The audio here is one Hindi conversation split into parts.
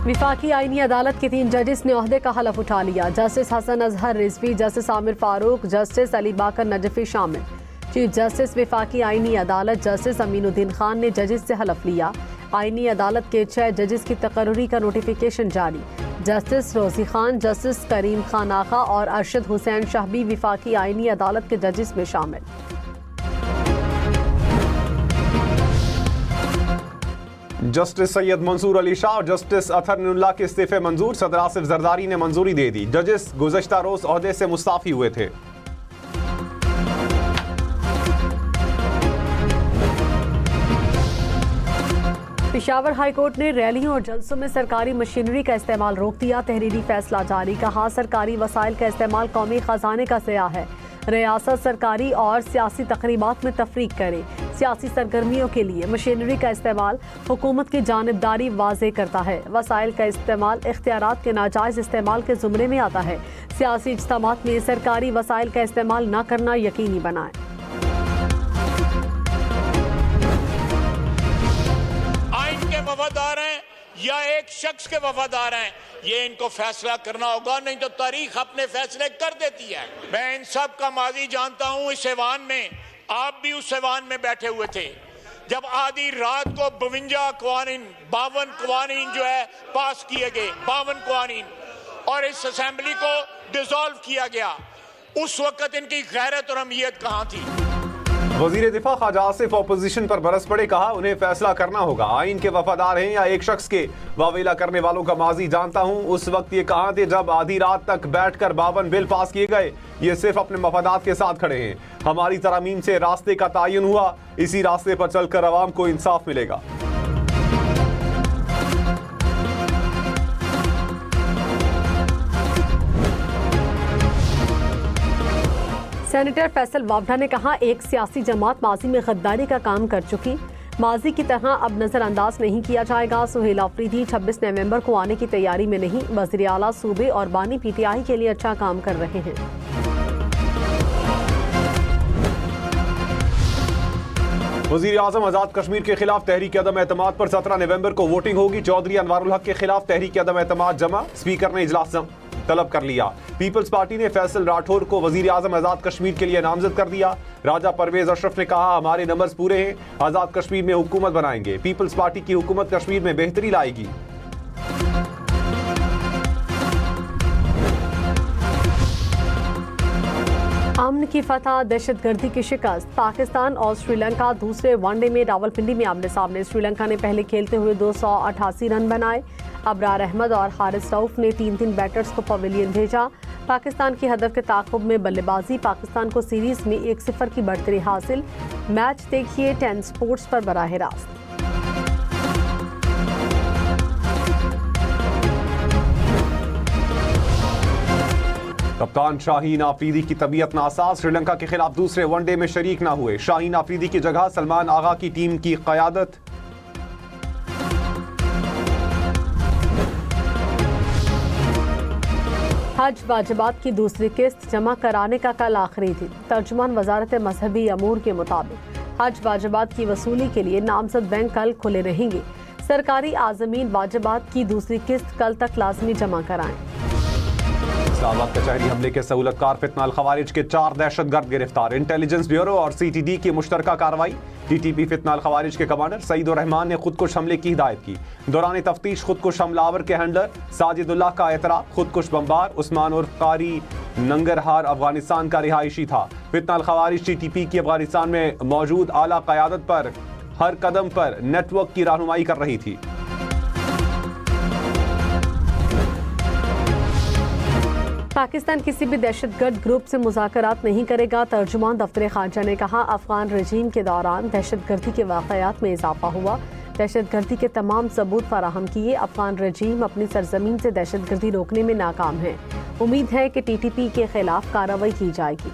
विफाकी आईनी अदालत के 3 जजिस ने ओहदे का हलफ उठा लिया। Justice Hasan Azhar Rizvi, justice Aamir Farooq, justice Ali Baqar Najafi शामिल। चीफ जस्टिस विफाकी आईनी अदालत जस्टिस अमीनुद्दीन खान ने जजिस से हलफ लिया। आईनी अदालत के 6 जजिस की तकर्री का नोटिफिकेशन जारी। जस्टिस रोजी खान, जस्टिस करीम खान आका और अरशद हुसैन शाह भी विफाकी आईनी अदालत के जजिस में शामिल। जस्टिस सैयद मंसूर अली शाह और जस्टिस अतहरुल्लाह के इस्तीफे मंजूर। सदर आसिफ जरदारी ने मंजूरी दे दी। जजिस गुज़श्ता रोज ओहदे से मुस्ताफी हुए थे। पेशावर हाई कोर्ट ने रैलियों और जलसों में सरकारी मशीनरी का इस्तेमाल रोक दिया। तहरीरी फैसला जारी। कहा, सरकारी वसाइल का इस्तेमाल कौमी खजाने का ज़िया है। रियासत सरकारी और सियासी तकरीबात में तफरीक करे। सियासी सरगर्मियों के लिए मशीनरी का इस्तेमाल हुकूमत की जानिबदारी वाज़े करता है। वसाइल का इस्तेमाल इख्तियारात के नाजायज़ इस्तेमाल के ज़ुमरे में आता है। सियासी इज्तिमात में सरकारी वसाइल का इस्तेमाल न करना यकीनी बनाए। आइन के वफादार हैं या एक शख्स के वफादार हैं, ये इनको फैसला करना होगा, नहीं तो तारीख अपने फैसले कर देती है। मैं इन सब का माजी जानता हूं। इस ऐवान में आप भी उस ऐवान में बैठे हुए थे जब आधी रात को 52 कवानीन जो है पास किए गए, 52 कवानीन, और इस असेंबली को डिसॉल्व किया गया। उस वक्त इनकी गैरत और अहमियत कहाँ थी? वजीर दिफा ख्वाजा आसिफ अपोजिशन पर बरस पड़े। कहा, उन्हें फैसला करना होगा, आइन के वफादार हैं या एक शख्स के। वावेला करने वालों का माजी जानता हूं। उस वक्त ये कहाँ थे जब आधी रात तक बैठकर 52 बिल पास किए गए? ये सिर्फ अपने मफादात के साथ खड़े हैं। हमारी तरमीम से रास्ते का तयन हुआ, इसी रास्ते पर चलकर अवाम को इंसाफ मिलेगा। सेनेटर फैसल वावडा ने कहा, एक सियासी जमात माजी में गद्दारी का काम कर चुकी, माजी की तरह अब नजरअंदाज नहीं किया जाएगा। सुहेल अफरीदी 26 नवंबर को आने की तैयारी में नहीं। वज़ीर आला सूबे और बानी PTI के लिए अच्छा काम कर रहे हैं। वज़ीर आज़म आज़ाद कश्मीर के खिलाफ तहरीक अदम एतमाद पर 17 नवंबर को वोटिंग होगी। चौधरी अनवारुल हक के खिलाफ तहरीक अदम एतमाद जमा। स्पीकर ने इजलास तलब कर लिया। पीपल्स पार्टी ने फैसल राठौर को वजीर आजम आज़ाद कश्मीर के लिए नामजद कर दिया। राजा परवेज अशरफ ने कहा, हमारे नंबर्स पूरे हैं, आज़ाद कश्मीर में हुकूमत बनाएंगे। पीपल्स पार्टी की हुकूमत कश्मीर में बेहतरी लाएगी। अमन की फतह, दहशतगर्दी की शिकस्त। पाकिस्तान और श्रीलंका दूसरे वनडे में रावलपिंडी में आमने सामने। श्रीलंका ने पहले खेलते हुए 288 रन बनाए। अबरार अहमद और हारिस रऊफ ने 3 बैटर्स को पवेलियन भेजा। पाकिस्तान की हदफ के ताक़ुब में बल्लेबाजी। पाकिस्तान को सीरीज में 1-0 की बढ़तरी हासिल। मैच देखिए 10 स्पोर्ट्स पर बराह रास्त। कप्तान शाहीन आफरीदी की तबीयत नासाज। श्रीलंका के खिलाफ दूसरे वनडे में शरीक न हुए। शाहीन आफरीदी की जगह सलमान आगा की टीम की क़यादत। हज वाजिबात की दूसरी किस्त जमा कराने का कल आखिरी दिन। तर्जुमान वजारत मजहबी अमूर के मुताबिक हज वाजिबात की वसूली के लिए नामजद बैंक कल खुले रहेंगे। सरकारी आज़मीन वाजिबात की दूसरी किस्त कल तक लाजमी जमा कराएं। इस्लामाबाद कचहरी हमले के सहूलतकार फितना खवारिज के 4 दहशतगर्द गिरफ्तार। इंटेलिजेंस ब्यूरो और CTD की मुश्तरका कार्रवाई। TTP फितना खवारिज के कमांडर सईद उर रहमान ने खुदकुश हमले की हिदायत की। दौरान तफ्तीश खुदकुश हमलावर के हैंडलर साजिदुल्लाह का एतराफ़। खुदकुश बम्बार उस्मान उर्फ कारी नंगरहार अफगानिस्तान का रिहायशी था। फितना खवारिज TTP की अफगानिस्तान में मौजूद आला क़यादत पर हर कदम पर नेटवर्क की रहनुमाई कर रही थी। पाकिस्तान किसी भी दहशतगर्द ग्रुप से मुज़ाकरात नहीं करेगा। तर्जुमान दफ्तर खारजा ने कहा, अफगान रजीम के दौरान दहशतगर्दी के वाक़यात में इजाफा हुआ। दहशतगर्दी के तमाम सबूत फराहम किए। अफगान रजीम अपनी सरजमीन से दहशतगर्दी रोकने में नाकाम है। उम्मीद है कि TTP के खिलाफ कार्रवाई की जाएगी।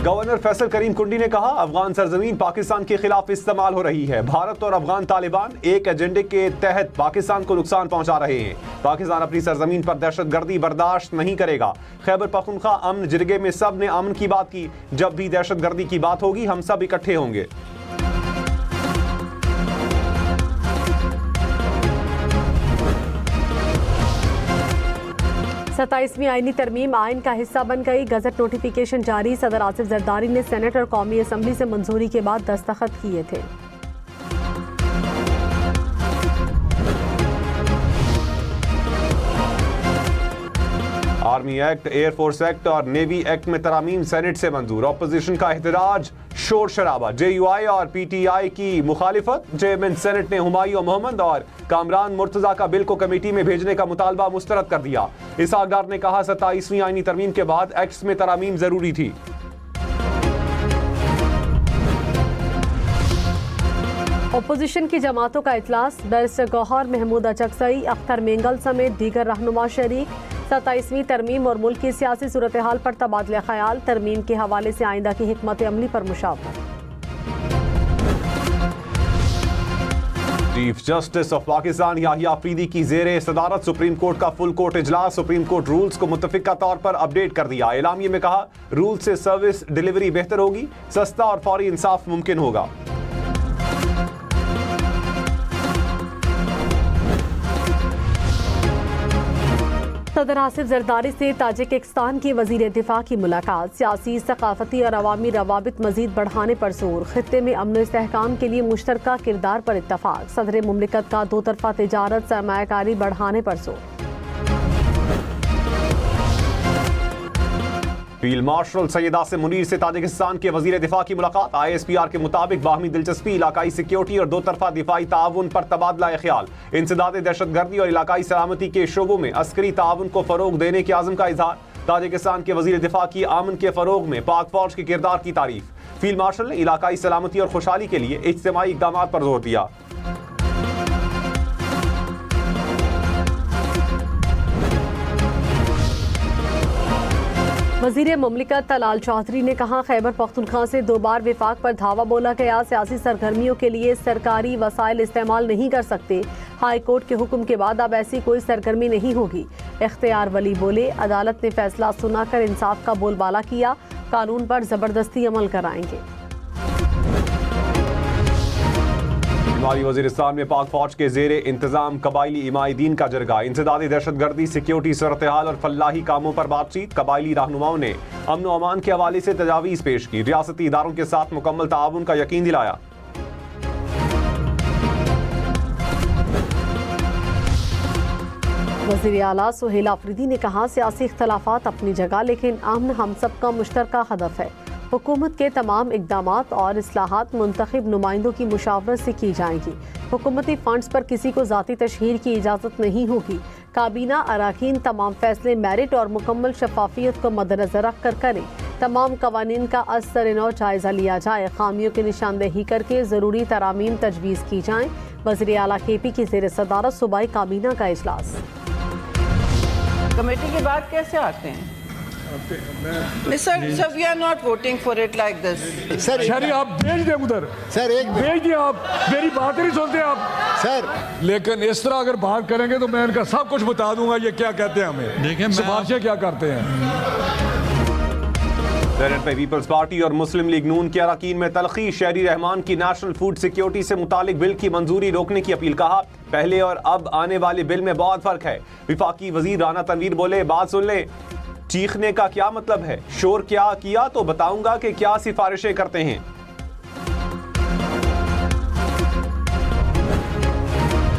गवर्नर फैसल करीम कुंडी ने कहा, अफगान सरजमीन पाकिस्तान के खिलाफ इस्तेमाल हो रही है। भारत और अफगान तालिबान एक एजेंडे के तहत पाकिस्तान को नुकसान पहुंचा रहे हैं। पाकिस्तान अपनी सरजमीन पर दहशतगर्दी बर्दाश्त नहीं करेगा। खैबर पख्तूनख्वा अमन जिरगे में सब ने अमन की बात की। जब भी दहशतगर्दी की बात होगी हम सब इकट्ठे होंगे। 27वीं आईनी तरमीम आइन का हिस्सा बन गई। गजट नोटिफिकेशन जारी। सदर आसिफ जरदारी ने सेनेट और कौमी असम्बली से मंजूरी के बाद दस्तखत किए थे। आर्मी एक्ट, एयरफोर्स एक्ट और नेवी एक्ट में तरामीम सेनेट से मंजूर। ऑपोजिशन का एहतजाज, शोर शराबा। JUI और PTI की मुखालिफत। चेयरमैन सेनेट ने हुमायूं मोहम्मद और कामरान मुर्तजा का बिल को कमेटी में भेजने का मुतालबा मुस्तरद कर दिया। इसहाक डार ने कहा 27वीं आईनी तरमीम के बाद एक्ट्स में तरामीम जरूरी थी। ओपोजिशन की जमातों का इजलास। बैरिस्टर गौहर, महमूद अचकजई, अख्तर मेंगल समेत दीगर रहनुमा शरीक। 27वीं तरमीम और मुल्क की सियासी सूरत हाल पर तबादला ख्याल। तरमीम के हवाले से आइंदा की हिकमत अमली पर मुशावरत। Chief justice of Pakistan Yahya Afridi की ज़ेरे सदारत सुप्रीम कोर्ट का फुल कोर्ट इजलास। सुप्रीम कोर्ट रूल्स को मुत्तफिका तौर पर अपडेट कर दिया। एलामिये में कहा रूल से सर्विस डिलीवरी बेहतर होगी, सस्ता और फौरी इंसाफ मुमकिन होगा। सदर आसिफ जरदारी से ताजिकिस्तान के वजीर दिफा की मुलाकात। सियासी, सकाफती और अवामी रवाबित मजीद बढ़ाने पर जोर। खित्ते में अमन इस्तेहकाम के लिए मुश्तरका किरदार पर इत्तफाक। सदर मुमलिकत का दो तरफा तिजारत, सरमायाकारी बढ़ाने पर जोर। फील्ड मार्शल सैयद आसिम मुनीर से ताजिकिस्तान के वजीर दिफा की मुलाकात। ISPR के मुताबिक बाहमी दिलचस्पी, इलाकाई सिक्योरिटी और दो तरफा दिफाई ताउन पर तबादला ख्याल। इंसदाद दहशतगर्दी और इलाकाई सलामती के शोबों में अस्करी ताउन को फरोग देने के आज़म का इजहार। ताजिकिस्तान के वजीर दिफा की अमन के फरोग में पाक फौज के किरदार की तारीफ। फील्ड मार्शल ने इलाकाई सलामती और खुशहाली के लिए इज्तिमाई इक़दामात पर जोर दिया। वजीर मुमलिकत तलाल चौधरी ने कहा खैबर पख्तूनख्वा से 2 बार विफाक पर धावा बोला गया। सियासी सरगर्मियों के लिए सरकारी वसाइल इस्तेमाल नहीं कर सकते। हाई कोर्ट के हुक्म के बाद अब ऐसी कोई सरगर्मी नहीं होगी। इख्तियार वली बोले अदालत ने फैसला सुनाकर इंसाफ का बोलबाला किया। कानून पर जबरदस्ती अमल कराएंगे। शुमाली वजीरिस्तान में पाक फौज के जेरे इंतजाम कबायली इमादीन का जरगा। इंसदादी दहशतगर्दी, सिक्योरिटी सूरत हाल और फलाही कामों पर बातचीत। कबायली रहनुमाओं ने अमन व अमान के हवाले से तजावीज़ पेश की। रियासती इदारों के साथ मुकम्मल ताउन का यकीन दिलाया। वज़ीर आला सुहेल अफरीदी ने कहा सियासी इख्तलाफात अपनी जगह, लेकिन अमन हम सब का मुश्तरका हदफ है। हुकूमत के तमाम इक़दामात और इस्लाहात मुंतखब नुमाइंदों की मुशावरत से की जाएंगी। हुकूमती फंड्स पर किसी को ज़ाती तशहीर की इजाज़त नहीं होगी। काबीना अराकीन तमाम फैसले मेरिट और मुकम्मल शफाफियत को मद्देनज़र रख कर करें। तमाम कवानीन का असर-ए-नौ जायज़ा लिया जाए। खामियों की निशानदेही करके ज़रूरी तरामीम तजवीज़ की जाएँ। वज़ीर आला KP की ज़ेर सदारत सूबाई काबीना का इजलास। कमेटी के बाद कैसे आते हैं? Sir, we are not voting for it like this. Sir आप भेज दें उधर। सर एक भेज दिए आप, मेरी बात नहीं सुनते आप। सर लेकिन इस तरह अगर बात करेंगे तो मैं इनका सब कुछ बता दूंगा ये क्या कहते हैं हमें, देखिए सिफारिशें क्या करते हैं। सेनेट में पीपल्स पार्टी और मुस्लिम लीग नून के अरकान में तलखी। शहरी रहमान की नेशनल फूड सिक्योरिटी से मुतालिक बिल की मंजूरी रोकने की अपील। कहा पहले और अब आने वाले बिल में बहुत फर्क है। विफाकी वजीर राना तनवीर बोले बात सुन ले, चीखने का क्या मतलब है, शोर क्या किया तो बताऊंगा कि क्या सिफारिशें करते हैं।